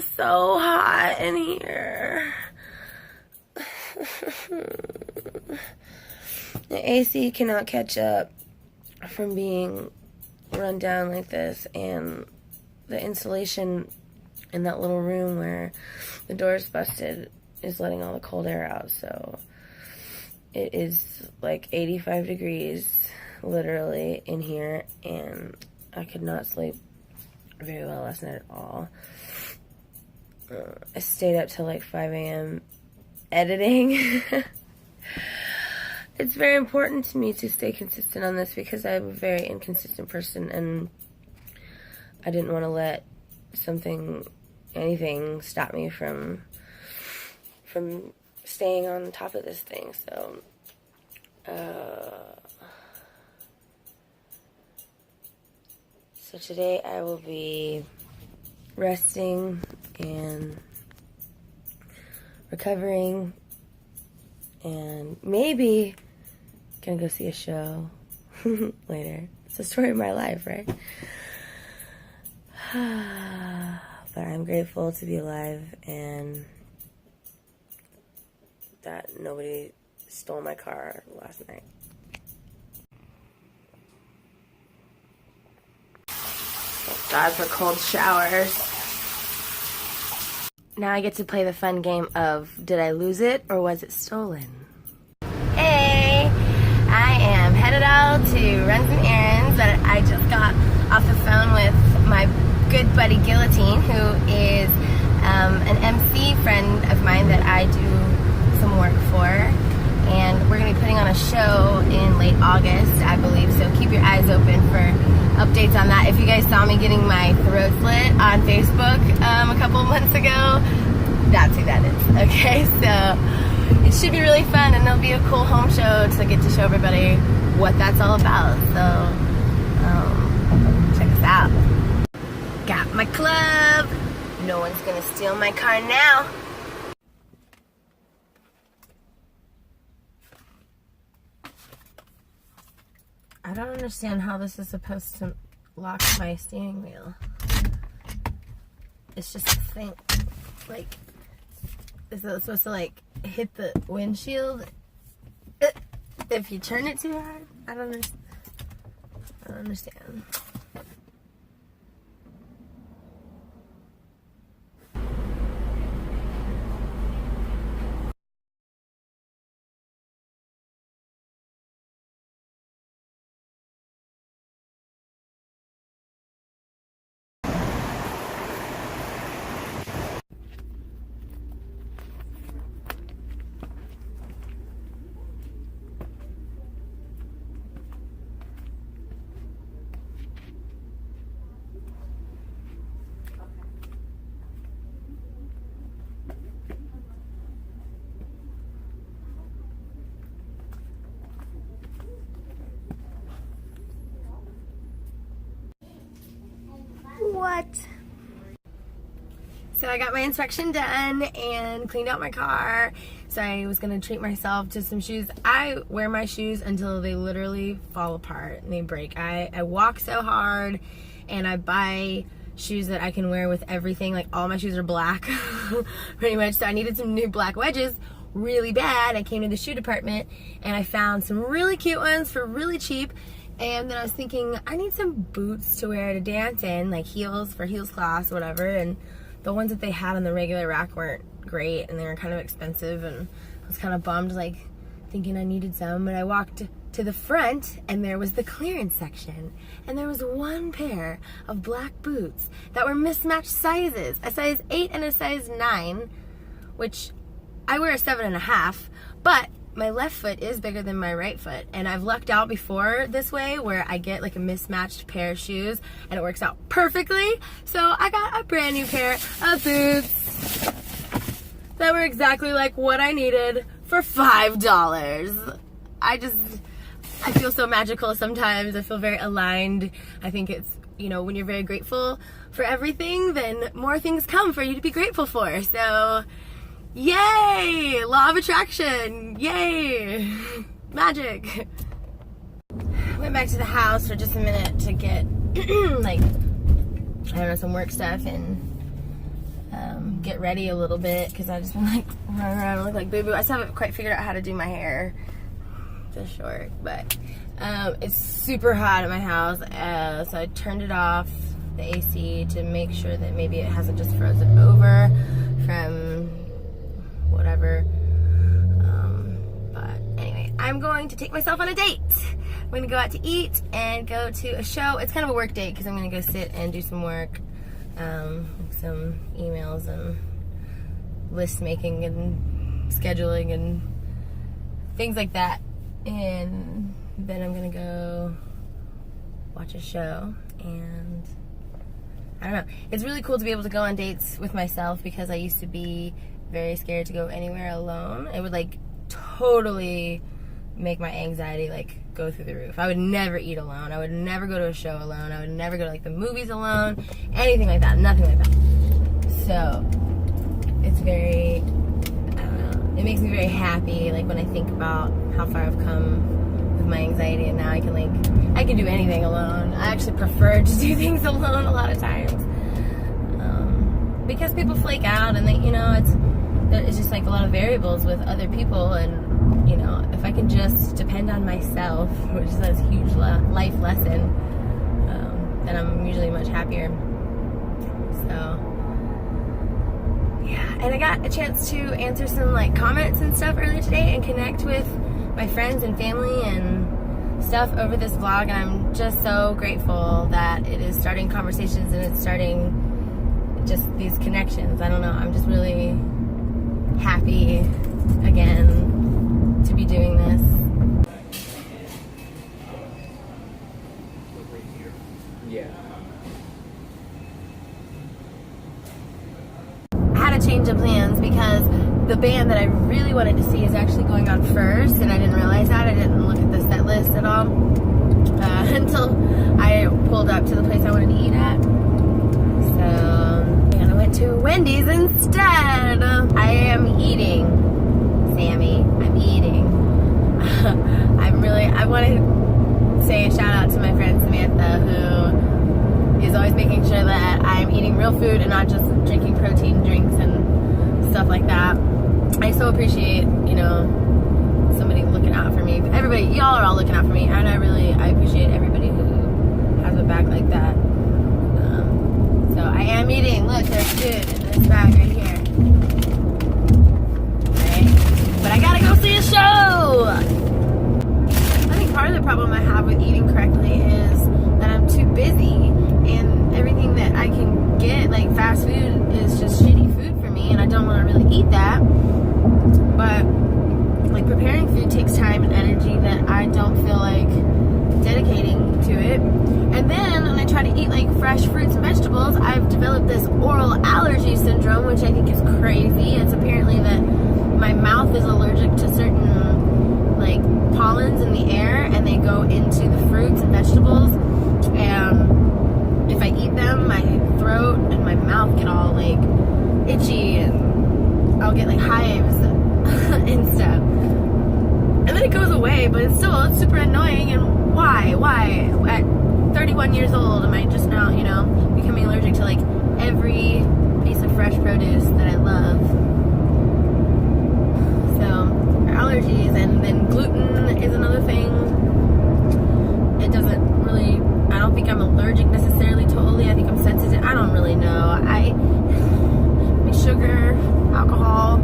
so hot in here. The AC cannot catch up from being run down like this, and the insulation in that little room where the door's busted is letting all the cold air out, so it is like 85 degrees literally in here, and I could not sleep very well last night at all. I stayed up till like 5 a.m. editing. It's very important to me to stay consistent on this because I'm a very inconsistent person, and I didn't want to let anything stop me from staying on top of this thing. So today I will be resting and recovering, and maybe gonna go see a show later. It's the story of my life, right? But I'm grateful to be alive and that nobody stole my car last night. Thank God for cold showers. Now I get to play the fun game of, did I lose it or was it stolen? Hey, I am headed out to run some errands, but I just got off the phone with my good buddy Guillotine, who is an MC friend of mine that I do some work for, and we're going to be putting on a show in late August, I believe, so keep your eyes open for updates on that. If you guys saw me getting my throat slit on Facebook a couple months ago, that's who that is, okay? So it should be really fun, and it'll be a cool home show to get to show everybody what that's all about, so check us out. Got my club. No one's gonna steal my car now. I don't understand how this is supposed to lock my steering wheel. It's just a thing. Like, is it supposed to like hit the windshield if you turn it too hard? I don't understand. What? So I got my inspection done and cleaned out my car. So I was gonna treat myself to some shoes. I wear my shoes until they literally fall apart and they break. I walk so hard, and I buy shoes that I can wear with everything. Like, all my shoes are black, pretty much. So I needed some new black wedges really bad. I came to the shoe department and I found some really cute ones for really cheap. And then I was thinking, I need some boots to wear to dance in, like heels for heels class or whatever. And the ones that they had on the regular rack weren't great, and they were kind of expensive, and I was kind of bummed, like thinking I needed some. But I walked to the front, and there was the clearance section, and there was one pair of black boots that were mismatched sizes, a size 8 and a size 9, which I wear a 7.5, but my left foot is bigger than my right foot, and I've lucked out before this way where I get like a mismatched pair of shoes and it works out perfectly. So I got a brand new pair of boots that were exactly like what I needed for $5. I feel so magical sometimes. I feel very aligned. I think it's, you know, when you're very grateful for everything, then more things come for you to be grateful for. So yay! Law of attraction! Yay! Magic! Went back to the house for just a minute to get, like, I don't know, some work stuff, and get ready a little bit because I just been like running around and look like boo-boo. I still haven't quite figured out how to do my hair just short, but it's super hot at my house, so I turned it off, the AC, to make sure that maybe it hasn't just frozen over from whatever. But anyway, I'm going to take myself on a date. I'm going to go out to eat and go to a show. It's kind of a work date because I'm going to go sit and do some work, some emails and list making and scheduling and things like that. And then I'm going to go watch a show, and I don't know. It's really cool to be able to go on dates with myself because I used to be very scared to go anywhere alone. It would like totally make my anxiety like go through the roof. I would never eat alone. I would never go to a show alone. I would never go to like the movies alone. Anything like that. Nothing like that. So it's very, I don't know. It makes me very happy like when I think about how far I've come with my anxiety, and now I can do anything alone. I actually prefer to do things alone a lot of times because people flake out, and they, you know, it's just like a lot of variables with other people, and you know, if I can just depend on myself, which is a huge life lesson, then I'm usually much happier. So yeah, and I got a chance to answer some like comments and stuff earlier today and connect with my friends and family and stuff over this vlog, and I'm just so grateful that it is starting conversations and it's starting just these connections. I don't know, I'm just really happy again to be doing this. Yeah. I had a change of plans because the band that I really wanted to see is actually going on first, and I didn't realize that. I didn't look at the set list at all until I pulled up to the place I wanted to eat at. So, and I went to Wendy's instead. I am eating, Sammy. I'm eating. I want to say a shout out to my friend Samantha, who is always making sure that I'm eating real food and not just drinking protein drinks and stuff like that. I so appreciate, you know, somebody looking out for me. Everybody, y'all are all looking out for me, and I appreciate everybody who has my back like that. So I am eating. Look, there's food in this bag right here. Right? But I gotta go see a show! I think part of the problem I have with eating correctly is that I'm too busy, and everything that I can get, like fast food, is just shitty food for me, and I don't want to really eat that. But like preparing food takes time and energy that I don't feel like dedicating to it. And then when I try to eat like fresh fruits and vegetables, I've developed this oral allergy syndrome, which I think is crazy. It's apparently that my mouth is allergic to certain like pollens in the air, and they go into the fruits and vegetables, and if I eat them, my throat and my mouth get all like itchy, and I'll get like hives and stuff. And then it goes away, but it's super annoying. And why at 31 years old am I just now, you know, becoming allergic to like every piece of fresh produce that I love? So allergies, and then gluten is another thing. It doesn't really, I don't think I'm allergic necessarily totally. I think I'm sensitive. I don't really know. Sugar, alcohol.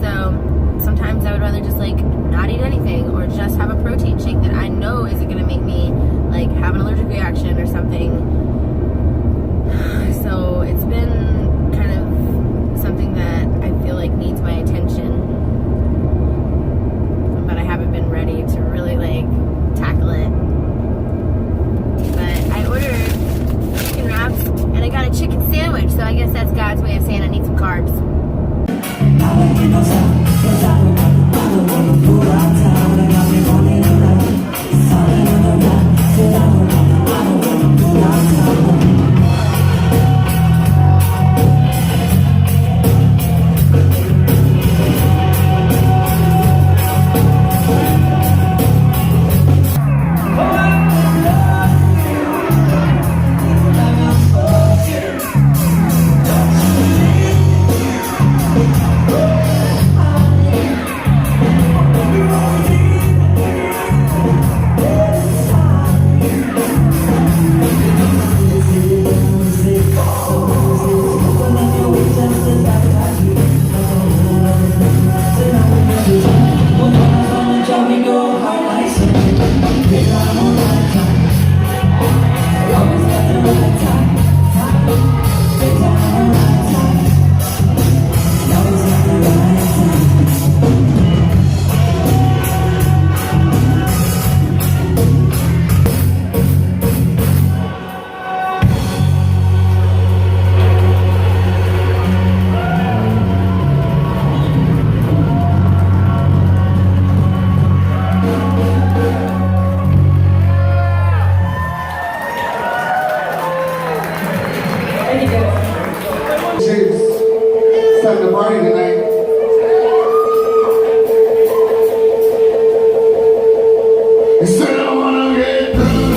So sometimes I would rather just like not eat anything, or just have a protein shake that I know isn't going to make me like have an allergic reaction or something. So it's been kind of something that I feel like needs my attention, but I haven't been ready to really like tackle it. But I ordered chicken wraps, and I got a chicken sandwich, so I guess that's God's way of saying I need some carbs. Starting the party tonight. Instead I wanna get through.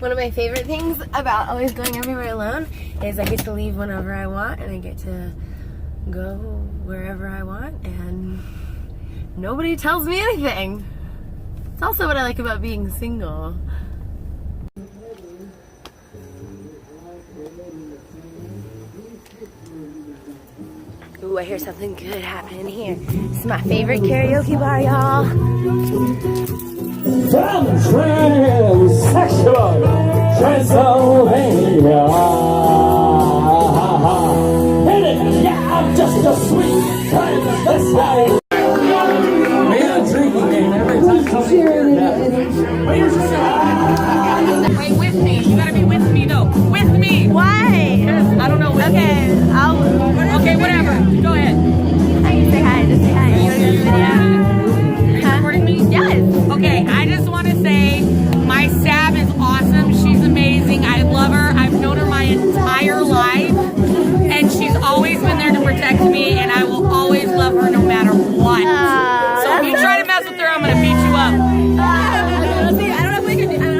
One of my favorite things about always going everywhere alone is I get to leave whenever I want and I get to go wherever I want and nobody tells me anything. It's also what I like about being single. Ooh, I hear something good happening here. This is my favorite karaoke bar, y'all. From transsexual Transylvania. Hit it, yeah, I'm just a sweet transvestite. We had a drinking game every time somebody hears that. Wait, with me. You gotta be with me, though. With me. Why? I don't know. Okay, Okay, whatever. Go ahead. Say hi, just say hi. You wanna do a video? Recording me? Yes. Okay, I just want to say my Sab is awesome. She's amazing. I love her. I've known her my entire life, and she's always been there to protect me, and I will always love her no matter what. So if you try to mess with her, I'm gonna beat you up. I don't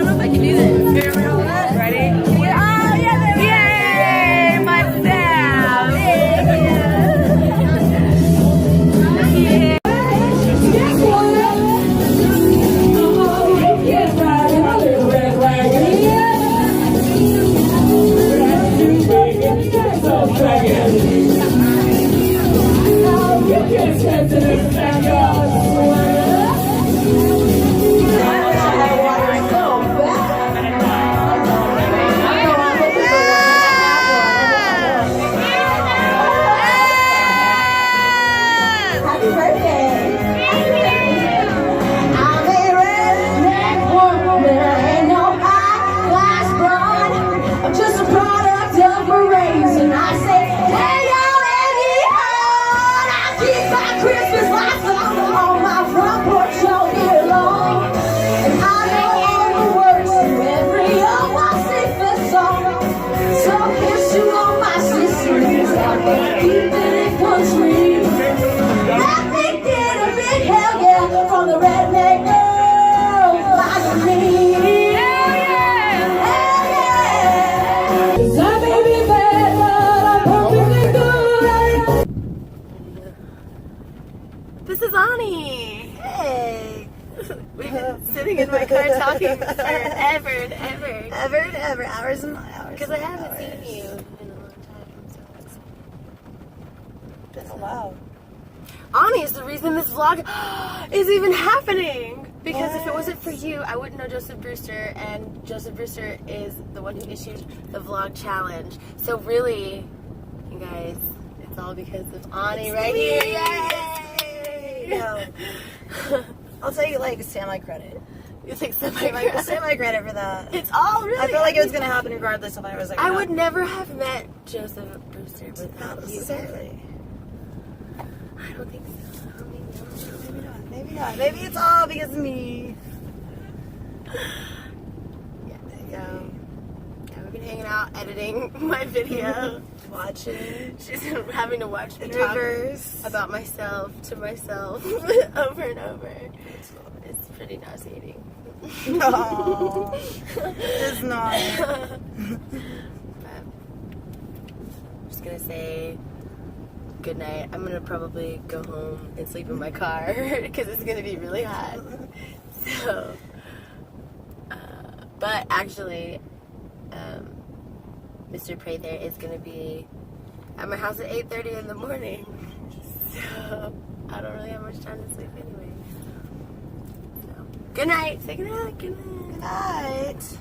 know if I can do this. Ready? car talking forever and ever. Ever and ever, hours and hours. Because I haven't seen you in a long time. So it's been a while. Ani is the reason this vlog is even happening. Because if it wasn't for you, I wouldn't know Joseph Brewster, and Joseph Brewster is the one who issued the vlog challenge. So really, you guys, it's all because of Ani right here. Yay! No. I'll take like semi-credit. You think Semi-credit for that. It's all really. I feel like it was going to happen regardless if I was like, I would never have met Joseph Brewster without not you. necessarily. I don't think so. Maybe not. Maybe not. Maybe it's all because of me. Yeah, we've been hanging out, editing my video. Watching. She's having to watch me In talk reverse. about myself to myself over and over. It's pretty nauseating. No. It's not. But I'm just gonna say good night. I'm gonna probably go home and sleep in my car because it's gonna be really hot. So, but actually, Mr. Prather is gonna be at my house at 8:30 in the morning. So I don't really have much time to sleep anyway. So good night. Say good night. Good night. Good night.